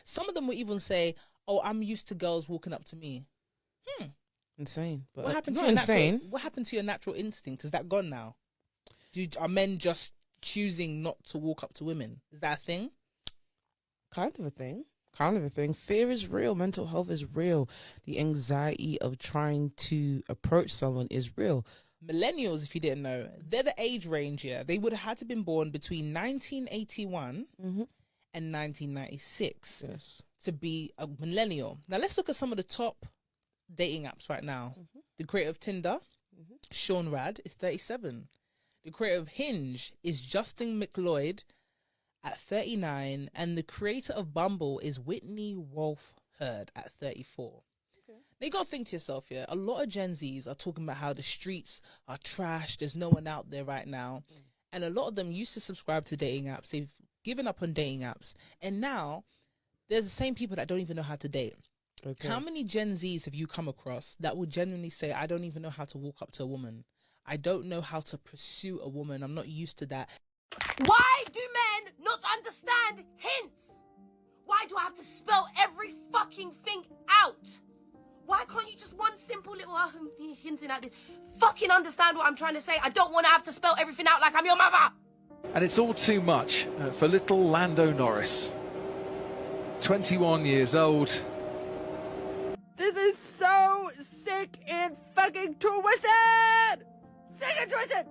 Some of them will even say, "Oh, I'm used to girls walking up to me." Insane. But What happened to not your insane. What happened to your natural instinct? Is that gone now? Are men just choosing not to walk up to women? Is that a thing? Kind of a thing. Kind of a thing. Fear is real. Mental health is real. The anxiety of trying to approach someone is real. Millennials, if you didn't know, they're the age range here. They would have had to been born between 1981 and 1996 to be a millennial. Now let's look at some of the top dating apps right now. The creator of Tinder, Sean Rad, is 37. The creator of Hinge is Justin McLeod at 39. And the creator of Bumble is Whitney Wolf Hurd at 34. Now you got to think to yourself, yeah, a lot of Gen Zs are talking about how the streets are trash, there's no one out there right now. And a lot of them used to subscribe to dating apps. They've given up on dating apps. And now there's the same people that don't even know how to date. How many Gen Zs have you come across that would genuinely say, I don't even know how to walk up to a woman? I don't know how to pursue a woman. I'm not used to that. Why do men not understand hints? Why do I have to spell every fucking thing out? Why can't you just one simple little hinting at this? Fucking understand what I'm trying to say. I don't want to have to spell everything out like I'm your mother. And it's all too much for little Lando Norris. 21 years old. This is so sick and fucking twisted! Sick and twisted!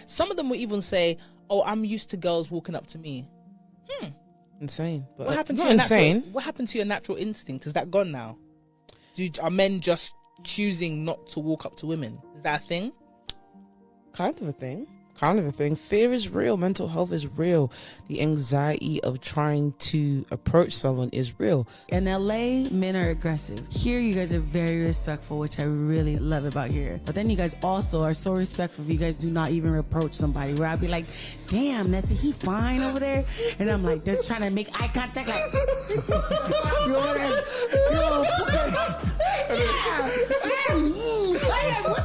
Some of them will even say, "Oh, I'm used to girls walking up to me." Insane. But What happened to not your insane. What happened to your natural instinct? Is that gone now? Are men just choosing not to walk up to women? Is that a thing? Kind of a thing. Kind of a thing. Fear is real. Mental health is real. The anxiety of trying to approach someone is real. In LA, men are aggressive. Here, you guys are very respectful, which I really love about here. But then you guys also are so respectful. You guys do not even approach somebody. Where I'd be like, "Damn, Nessie, he fine over there," and I'm like, they're trying to make eye contact, like, what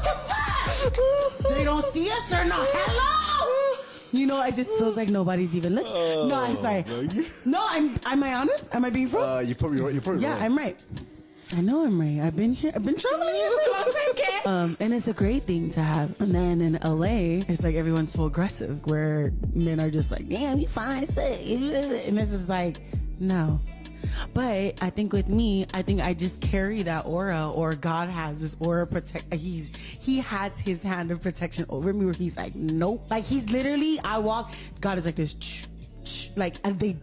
the fuck? They don't see us or not? Hello? You know, it just feels like nobody's even looking. No, I'm sorry. No, am I honest? Am I being wrong? You're probably right. You're probably right. Yeah, I'm right. I know I'm right. I've been here. I've been traveling here for a long time, okay? And it's a great thing to have. And then in LA, it's like everyone's so aggressive, where men are just like, "Damn, you fine as fuck." And this is like, no. But I think with me, I think I just carry that aura, or God has this aura he has his hand of protection over me, where he's like, nope. Like, he's literally, I walk, God is like this, like, and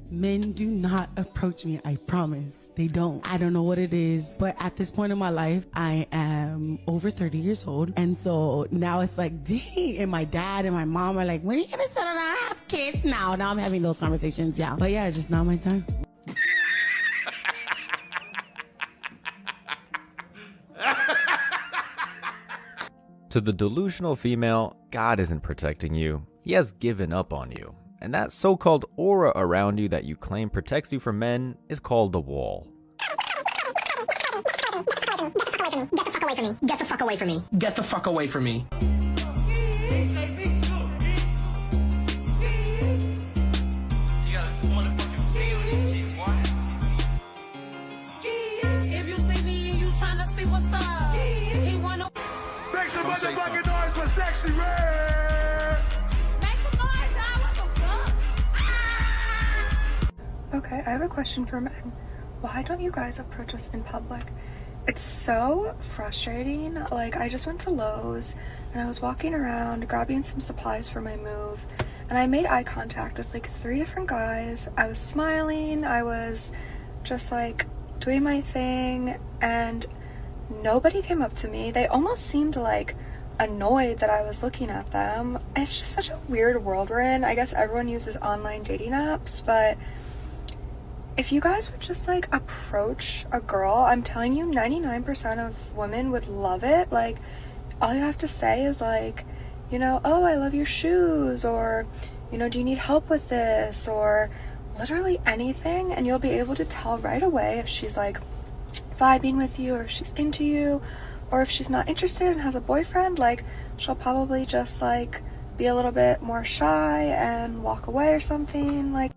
men do not approach me, I promise. They don't. I don't know what it is, but at this point in my life, I am over 30 years old. And so now it's like, dang, and my dad and my mom are like, when are you gonna settle down and have kids now? Now I'm having those conversations, yeah. But yeah, it's just not my time. To the delusional female, God isn't protecting you. He has given up on you. And that so-called aura around you that you claim protects you from men is called the wall. Get the fuck away from me. Get the fuck away from me. Get the fuck away from me. Motherfucking noise for Sexy Red! Make some noise, y'all. What the fuck? Ah! Okay, I have a question for men. Why don't you guys approach us in public? It's so frustrating. Like, I just went to Lowe's and I was walking around grabbing some supplies for my move, and I made eye contact with like 3 different guys. I was smiling, I was just like doing my thing, and nobody came up to me. They almost seemed like annoyed that I was looking at them. It's just such a weird world we're in. I guess everyone uses online dating apps, but if you guys would just like approach a girl, I'm telling you, 99% of women would love it. Like, all you have to say is like, you know, "Oh, I love your shoes," or, you know, "Do you need help with this?" or literally anything, and you'll be able to tell right away if she's like vibing with you, or if she's into you, or if she's not interested and has a boyfriend. Like, she'll probably just like be a little bit more shy and walk away or something. Like,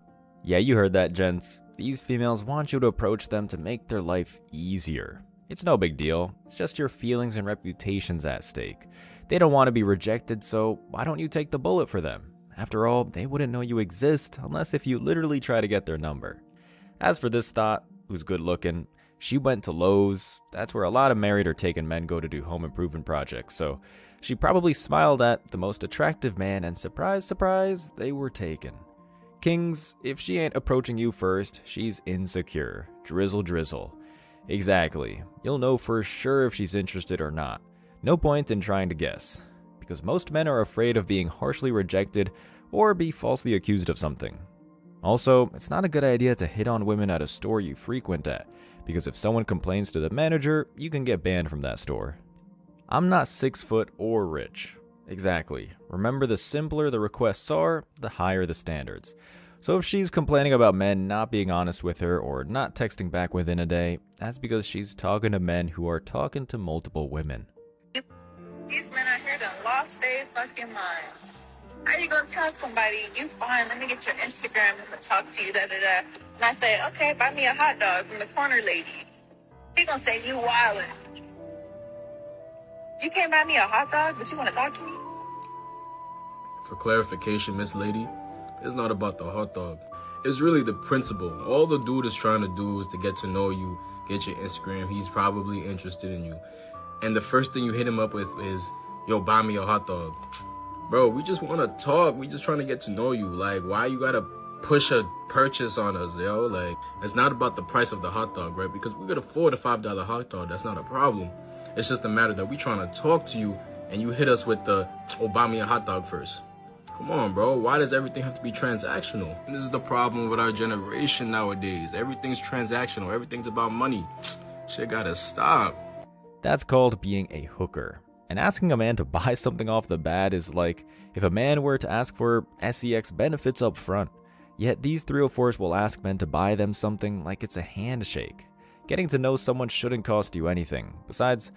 Yeah, you heard that, gents. These females want you to approach them to make their life easier. It's no big deal. It's just your feelings and reputations at stake. They don't want to be rejected, so why don't you take the bullet for them? After all, they wouldn't know you exist unless if you literally try to get their number. As for this thought, who's good looking, she went to Lowe's. That's where a lot of married or taken men go to do home improvement projects, so she probably smiled at the most attractive man, and surprise, surprise, they were taken. Kings, if she ain't approaching you first, she's insecure. Drizzle, drizzle. Exactly. You'll know for sure if she's interested or not. No point in trying to guess, because most men are afraid of being harshly rejected or be falsely accused of something. Also, it's not a good idea to hit on women at a store you frequent at, because if someone complains to the manager, you can get banned from that store. I'm not 6 foot or rich. Exactly. Remember, the simpler the requests are, the higher the standards. So if she's complaining about men not being honest with her or not texting back within a day, that's because she's talking to men who are talking to multiple women. These men out here done lost their fucking minds. How you gonna tell somebody, you fine, let me get your Instagram, I'm gonna talk to you, da-da-da. And I say, okay, buy me a hot dog from the corner lady. He gonna say, you wildin'. You can't buy me a hot dog, but you wanna talk to me? For clarification, Miss Lady, it's not about the hot dog. It's really the principle. All the dude is trying to do is to get to know you, get your Instagram. He's probably interested in you. And the first thing you hit him up with is, yo, buy me a hot dog. Bro, we just want to talk. We just trying to get to know you. Like, why you got to push a purchase on us, yo? Like, it's not about the price of the hot dog, right? Because we could afford a $5 hot dog. That's not a problem. It's just a matter that we trying to talk to you and you hit us with the, oh, buy me a hot dog first. Come on, bro. Why does everything have to be transactional? And this is the problem with our generation nowadays. Everything's transactional. Everything's about money. Shit gotta stop. That's called being a hooker. And asking a man to buy something off the bat is like if a man were to ask for sex benefits up front. Yet these 304s will ask men to buy them something like it's a handshake. Getting to know someone shouldn't cost you anything. Besides,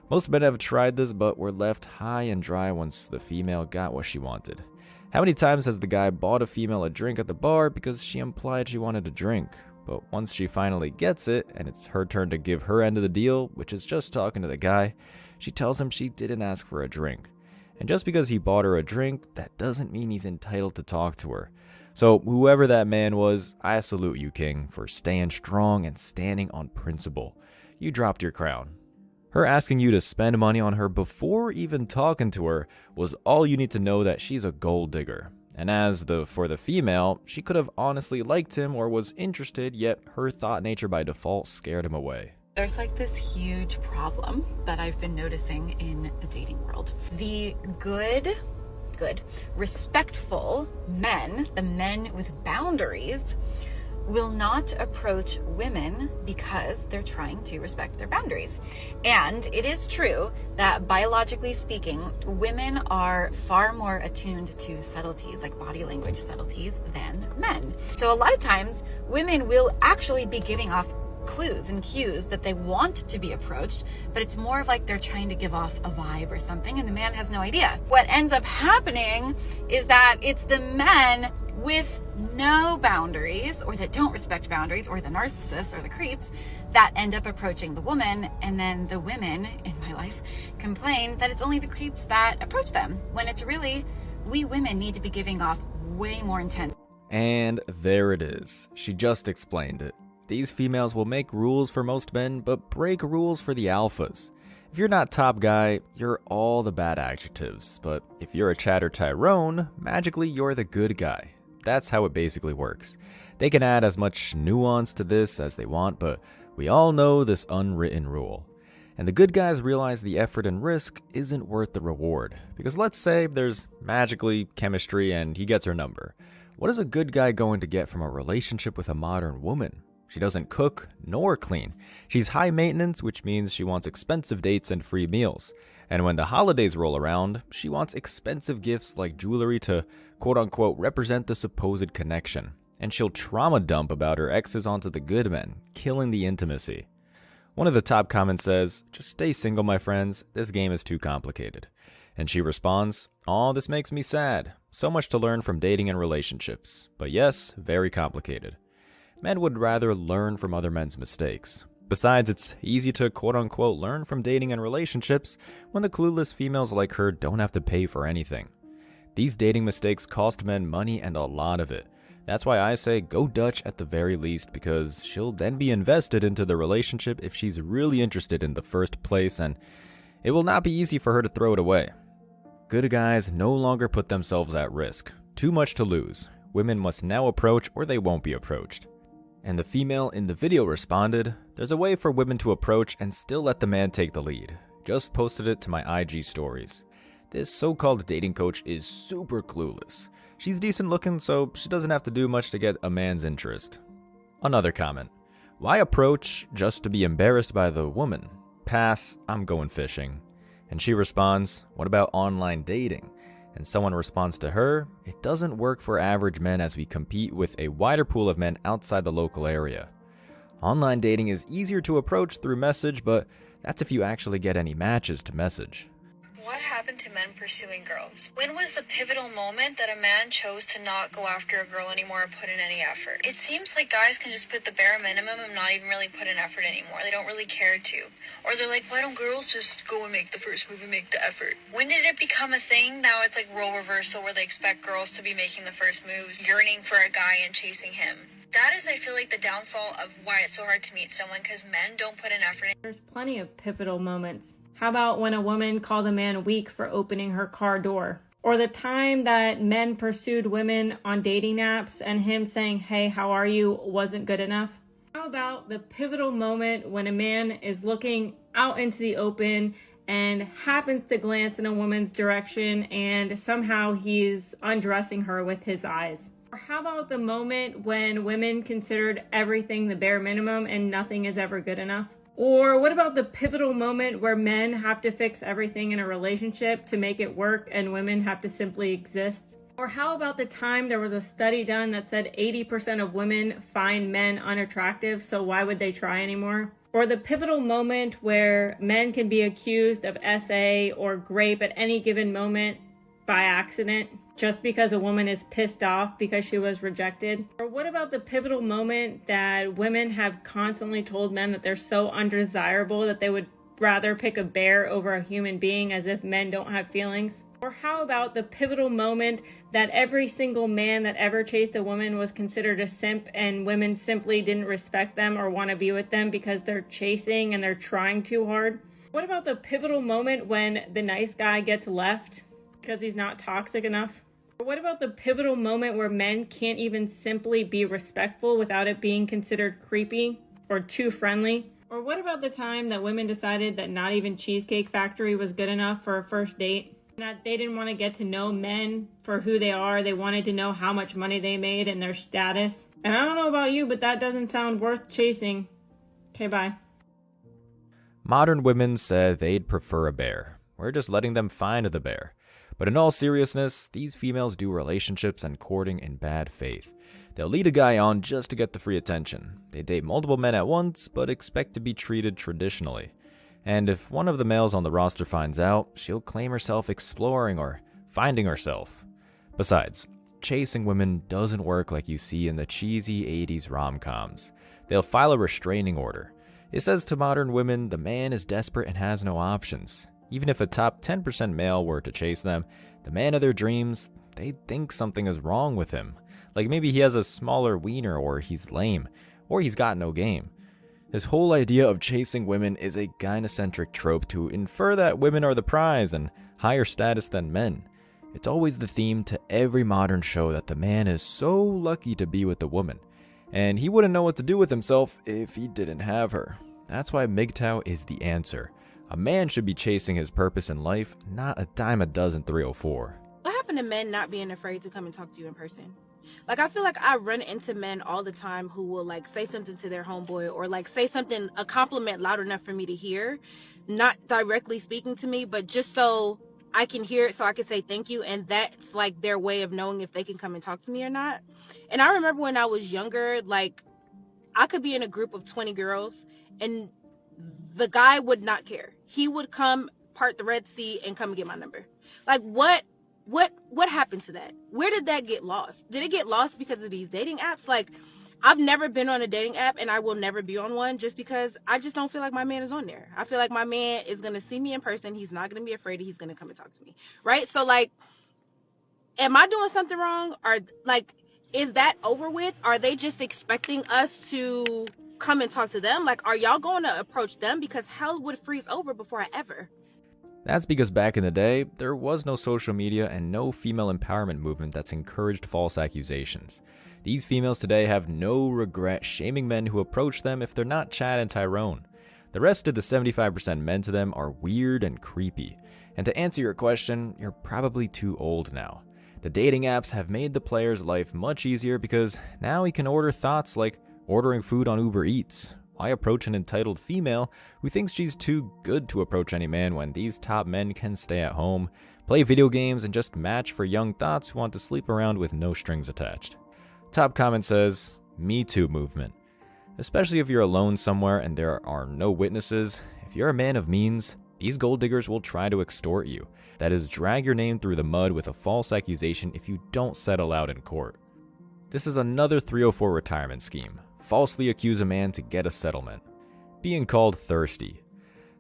most men have tried this but were left high and dry once the female got what she wanted. How many times has the guy bought a female a drink at the bar because she implied she wanted a drink? But once she finally gets it, and it's her turn to give her end of the deal, which is just talking to the guy, she tells him she didn't ask for a drink. And just because he bought her a drink, that doesn't mean he's entitled to talk to her. So whoever that man was, I salute you, King, for staying strong and standing on principle. You dropped your crown. Her asking you to spend money on her before even talking to her was all you need to know that she's a gold digger. And for the female, she could have honestly liked him or was interested, yet her thought nature by default scared him away. There's like this huge problem that I've been noticing in the dating world. The good, respectful men, the men with boundaries, will not approach women because they're trying to respect their boundaries. And it is true that biologically speaking, women are far more attuned to subtleties, like body language subtleties, than men. So a lot of times women will actually be giving off clues and cues that they want to be approached, but it's more of like they're trying to give off a vibe or something, and the man has no idea. What ends up happening is that it's the men with no boundaries, or that don't respect boundaries, or the narcissists or the creeps, that end up approaching the woman, and then the women in my life complain that it's only the creeps that approach them, when it's really we women need to be giving off way more intense. And there it is. She just explained it. These females will make rules for most men, but break rules for the alphas. If you're not top guy, you're all the bad adjectives, but if you're a chatter Tyrone, magically you're the good guy. That's how it basically works. They can add as much nuance to this as they want, but we all know this unwritten rule. And the good guys realize the effort and risk isn't worth the reward. Because let's say there's magically chemistry and he gets her number. What is a good guy going to get from a relationship with a modern woman? She doesn't cook nor clean. She's high maintenance, which means she wants expensive dates and free meals. And when the holidays roll around, she wants expensive gifts like jewelry to quote-unquote represent the supposed connection. And she'll trauma dump about her exes onto the good men, killing the intimacy. One of the top comments says, "Just stay single, my friends. This game is too complicated." And she responds, "Aw, this makes me sad. So much to learn from dating and relationships. But yes, very complicated. Men would rather learn from other men's mistakes. Besides, it's easy to quote-unquote learn from dating and relationships when the clueless females like her don't have to pay for anything. These dating mistakes cost men money and a lot of it. That's why I say go Dutch at the very least, because she'll then be invested into the relationship if she's really interested in the first place, and it will not be easy for her to throw it away. Good guys no longer put themselves at risk. Too much to lose. Women must now approach or they won't be approached." And the female in the video responded, "There's a way for women to approach and still let the man take the lead. Just posted it to my IG stories. This so-called dating coach is super clueless. She's decent looking, so she doesn't have to do much to get a man's interest." Another comment. "Why approach just to be embarrassed by the woman? Pass, I'm going fishing." And she responds, "What about online dating?" And someone responds to her, "It doesn't work for average men as we compete with a wider pool of men outside the local area. Online dating is easier to approach through message, but that's if you actually get any matches to message." What happened to men pursuing girls? When was the pivotal moment that a man chose to not go after a girl anymore or put in any effort? It seems like guys can just put the bare minimum and not even really put in effort anymore. They don't really care to. Or they're like, why don't girls just go and make the first move and make the effort? When did it become a thing? Now it's like role reversal where they expect girls to be making the first moves, yearning for a guy and chasing him. That is, I feel like, the downfall of why it's so hard to meet someone, because men don't put in effort. There's plenty of pivotal moments. How about when a woman called a man weak for opening her car door? Or the time that men pursued women on dating apps and him saying, "Hey, how are you?" wasn't good enough? How about the pivotal moment when a man is looking out into the open and happens to glance in a woman's direction and somehow he's undressing her with his eyes? Or how about the moment when women considered everything the bare minimum and nothing is ever good enough? Or what about the pivotal moment where men have to fix everything in a relationship to make it work and women have to simply exist? Or how about the time there was a study done that said 80% of women find men unattractive, so why would they try anymore? Or the pivotal moment where men can be accused of SA or grape at any given moment by accident, just because a woman is pissed off because she was rejected? Or what about the pivotal moment that women have constantly told men that they're so undesirable that they would rather pick a bear over a human being, as if men don't have feelings? Or how about the pivotal moment that every single man that ever chased a woman was considered a simp and women simply didn't respect them or want to be with them because they're chasing and they're trying too hard? What about the pivotal moment when the nice guy gets left because he's not toxic enough? What about the pivotal moment where men can't even simply be respectful without it being considered creepy or too friendly? Or what about the time that women decided that not even Cheesecake Factory was good enough for a first date? That they didn't want to get to know men for who they are. They wanted to know how much money they made and their status. And I don't know about you, but that doesn't sound worth chasing. Okay, bye. Modern women said they'd prefer a bear. We're just letting them find the bear. But in all seriousness, these females do relationships and courting in bad faith. They'll lead a guy on just to get the free attention. They date multiple men at once, but expect to be treated traditionally. And if one of the males on the roster finds out, she'll claim herself exploring or finding herself. Besides, chasing women doesn't work like you see in the cheesy 80s rom-coms. They'll file a restraining order. It says to modern women the man is desperate and has no options. Even if a top 10% male were to chase them, the man of their dreams, they'd think something is wrong with him. Like maybe he has a smaller wiener, or he's lame, or he's got no game. This whole idea of chasing women is a gynocentric trope to infer that women are the prize and higher status than men. It's always the theme to every modern show that the man is so lucky to be with the woman, and he wouldn't know what to do with himself if he didn't have her. That's why MGTOW is the answer. A man should be chasing his purpose in life, not a dime a dozen 304. What happened to men not being afraid to come and talk to you in person? Like, I feel like I run into men all the time who will, like, say something to their homeboy or, like, say something, a compliment loud enough for me to hear, not directly speaking to me, but just so I can hear it so I can say thank you, and that's, like, their way of knowing if they can come and talk to me or not. And I remember when I was younger, like, I could be in a group of 20 girls, and the guy would not care. He would come, part the Red Sea, and come and get my number. Like what happened to that? Where did that get lost? Did it get lost because of these dating apps? Like, I've never been on a dating app and I will never be on one just because I just don't feel like my man is on there. I feel like my man is going to see me in person. He's not going to be afraid. He's going to come and talk to me. Right? So, like, am I doing something wrong? Or, like, is that over with? Are they just expecting us to come and talk to them? Like, are y'all going to approach them? Because hell would freeze over before I ever. That's because back in the day, there was no social media and no female empowerment movement that's encouraged false accusations. These females today have no regret shaming men who approach them if they're not Chad and Tyrone. The rest of the 75% men to them are weird and creepy. And to answer your question, you're probably too old now. The dating apps have made the player's life much easier because now he can order thoughts like ordering food on Uber Eats. Why approach an entitled female who thinks she's too good to approach any man when these top men can stay at home, play video games, and just match for young thoughts who want to sleep around with no strings attached? Top comment says, Me Too movement. Especially if you're alone somewhere and there are no witnesses, if you're a man of means, these gold diggers will try to extort you. That is, drag your name through the mud with a false accusation if you don't settle out in court. This is another 304 retirement scheme. Falsely accuse a man to get a settlement. Being called thirsty.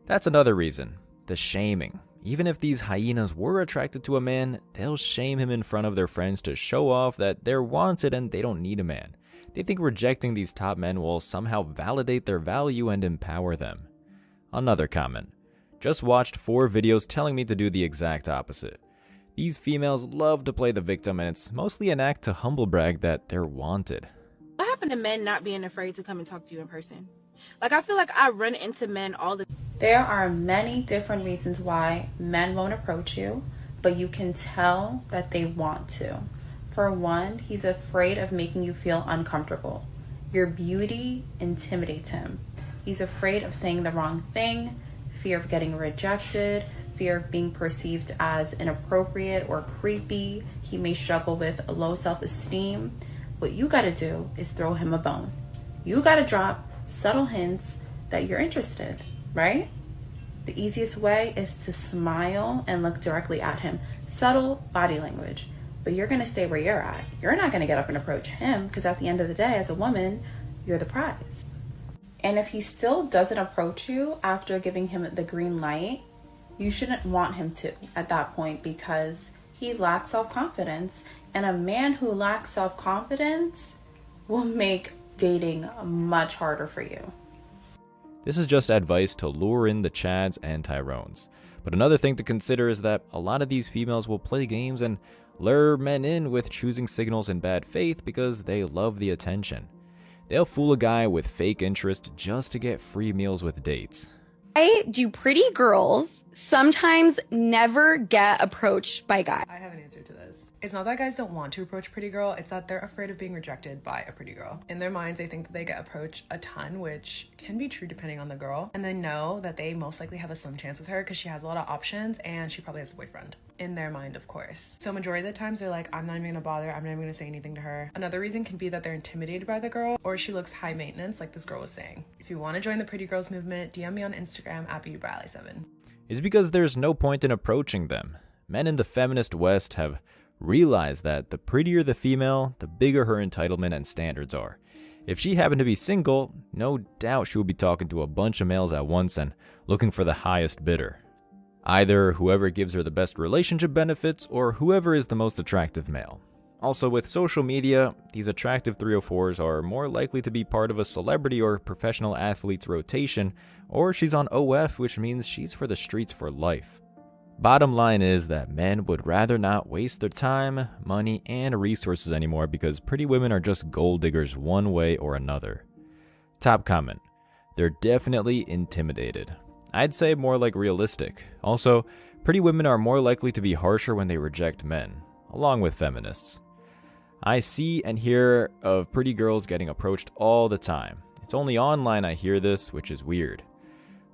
That's another reason. The shaming. Even if these hyenas were attracted to a man, they'll shame him in front of their friends to show off that they're wanted and they don't need a man. They think rejecting these top men will somehow validate their value and empower them. Another comment. Just watched 4 videos telling me to do the exact opposite. These females love to play the victim, and it's mostly an act to humble brag that they're wanted. What happened to men not being afraid to come and talk to you in person? Like, I feel like I run into men all the time. There are many different reasons why men won't approach you, but you can tell that they want to. For one, he's afraid of making you feel uncomfortable. Your beauty intimidates him. He's afraid of saying the wrong thing, fear of getting rejected, fear of being perceived as inappropriate or creepy. He may struggle with low self-esteem. What you gotta do is throw him a bone. You gotta drop subtle hints that you're interested, right? The easiest way is to smile and look directly at him. Subtle body language. But you're gonna stay where you're at. You're not gonna get up and approach him because at the end of the day, as a woman, you're the prize. And if he still doesn't approach you after giving him the green light, you shouldn't want him to at that point because he lacks self-confidence. And a man who lacks self-confidence will make dating much harder for you. This is just advice to lure in the Chads and Tyrones. But another thing to consider is that a lot of these females will play games and lure men in with choosing signals in bad faith because they love the attention. They'll fool a guy with fake interest just to get free meals with dates. Why do pretty girls sometimes never get approached by guys? I have an answer to this. It's not that guys don't want to approach a pretty girl, it's that they're afraid of being rejected by a pretty girl. In their minds, they think that they get approached a ton, which can be true depending on the girl, and they know that they most likely have a slim chance with her because she has a lot of options and she probably has a boyfriend. In their mind, of course. So majority of the times they're like, I'm not even gonna bother, I'm not even gonna say anything to her. Another reason can be that they're intimidated by the girl, or she looks high maintenance like this girl was saying. If you want to join the pretty girls movement, DM me on Instagram at BeautyByAlley7. It's because there's no point in approaching them. Men in the feminist West have realized that the prettier the female, the bigger her entitlement and standards are. If she happened to be single, no doubt she would be talking to a bunch of males at once and looking for the highest bidder. Either whoever gives her the best relationship benefits or whoever is the most attractive male. Also, with social media, these attractive 304s are more likely to be part of a celebrity or professional athlete's rotation, or she's on OF, which means she's for the streets for life. Bottom line is that men would rather not waste their time, money, and resources anymore because pretty women are just gold diggers one way or another. Top comment. They're definitely intimidated. I'd say more like realistic. Also, pretty women are more likely to be harsher when they reject men, along with feminists. I see and hear of pretty girls getting approached all the time. It's only online I hear this, which is weird.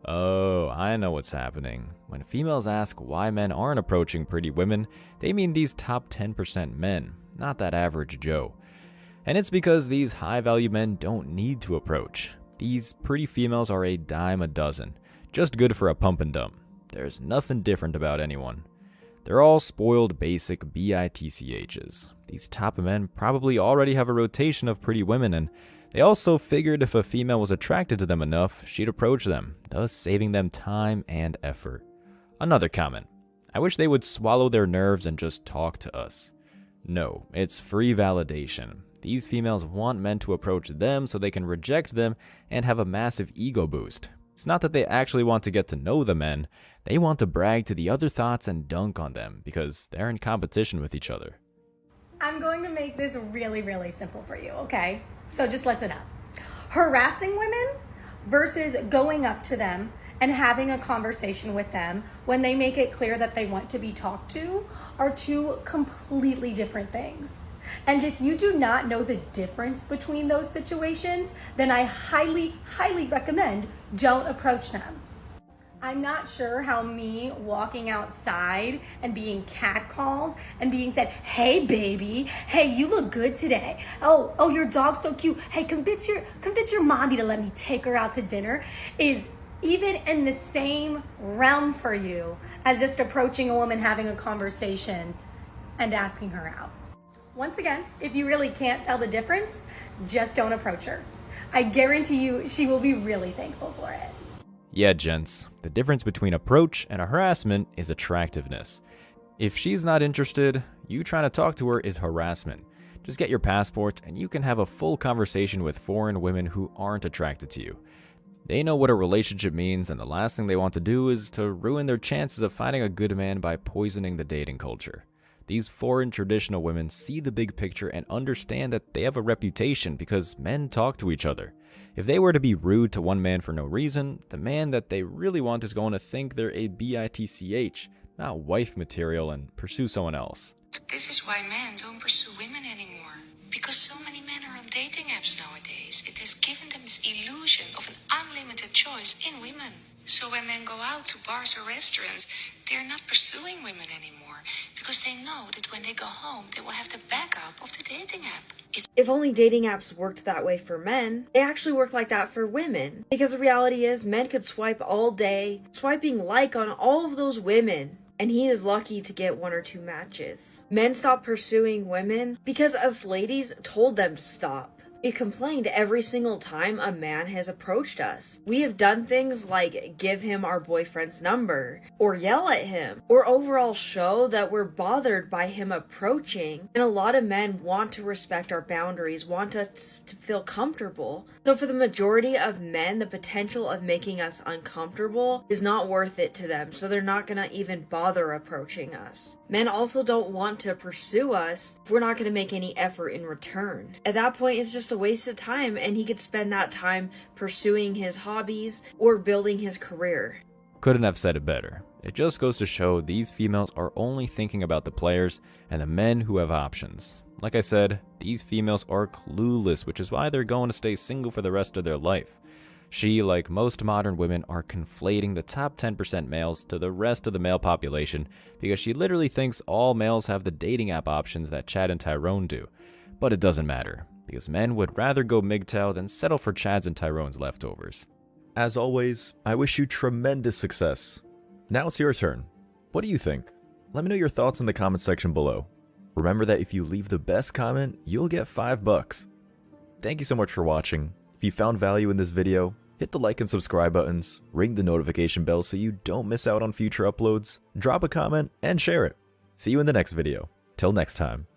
Oh, I know what's happening. When females ask why men aren't approaching pretty women, they mean these top 10% men, not that average Joe. And it's because these high-value men don't need to approach. These pretty females are a dime a dozen, just good for a pump and dump. There's nothing different about anyone. They're all spoiled basic bitchs. These type of men probably already have a rotation of pretty women, and they also figured if a female was attracted to them enough, she'd approach them, thus saving them time and effort. Another comment. I wish they would swallow their nerves and just talk to us. No, it's free validation. These females want men to approach them so they can reject them and have a massive ego boost. It's not that they actually want to get to know the men, they want to brag to the other thoughts and dunk on them because they're in competition with each other. I'm going to make this really, really simple for you, okay? So just listen up. Harassing women versus going up to them and having a conversation with them when they make it clear that they want to be talked to are two completely different things. And if you do not know the difference between those situations, then I highly, highly recommend don't approach them. I'm not sure how me walking outside and being catcalled and being said, hey baby, hey, you look good today. Oh, your dog's so cute. Hey, convince your mommy to let me take her out to dinner is even in the same realm for you as just approaching a woman, having a conversation and asking her out. Once again, if you really can't tell the difference, just don't approach her. I guarantee you she will be really thankful for it. Yeah, gents, the difference between approach and harassment is attractiveness. If she's not interested, you trying to talk to her is harassment. Just get your passport and you can have a full conversation with foreign women who aren't attracted to you. They know what a relationship means, and the last thing they want to do is to ruin their chances of finding a good man by poisoning the dating culture. These foreign traditional women see the big picture and understand that they have a reputation because men talk to each other. If they were to be rude to one man for no reason, the man that they really want is going to think they're a bitch, not wife material, and pursue someone else. This is why men don't pursue women anymore. Because so many men are on dating apps nowadays, it has given them this illusion of an unlimited choice in women. So when men go out to bars or restaurants, they're not pursuing women anymore because they know that when they go home, they will have the backup of the dating app. If only dating apps worked that way for men, they actually work like that for women. Because the reality is, men could swipe all day, swiping like on all of those women. And he is lucky to get 1 or 2 matches. Men stop pursuing women because us ladies told them to stop. We complained every single time a man has approached us. We have done things like give him our boyfriend's number, or yell at him, or overall show that we're bothered by him approaching. And a lot of men want to respect our boundaries, want us to feel comfortable. So for the majority of men, the potential of making us uncomfortable is not worth it to them, so they're not gonna even bother approaching us. Men also don't want to pursue us if we're not gonna make any effort in return. At that point, it's just a waste of time, and he could spend that time pursuing his hobbies or building his career. Couldn't have said it better. It just goes to show these females are only thinking about the players and the men who have options. Like I said, these females are clueless, which is why they're going to stay single for the rest of their life. She, like most modern women, are conflating the top 10% males to the rest of the male population because she literally thinks all males have the dating app options that Chad and Tyrone do. But it doesn't matter, because men would rather go MGTOW than settle for Chad's and Tyrone's leftovers. As always, I wish you tremendous success. Now it's your turn. What do you think? Let me know your thoughts in the comment section below. Remember that if you leave the best comment, you'll get $5. Thank you so much for watching. If you found value in this video, hit the like and subscribe buttons, ring the notification bell so you don't miss out on future uploads, drop a comment, and share it. See you in the next video. Till next time.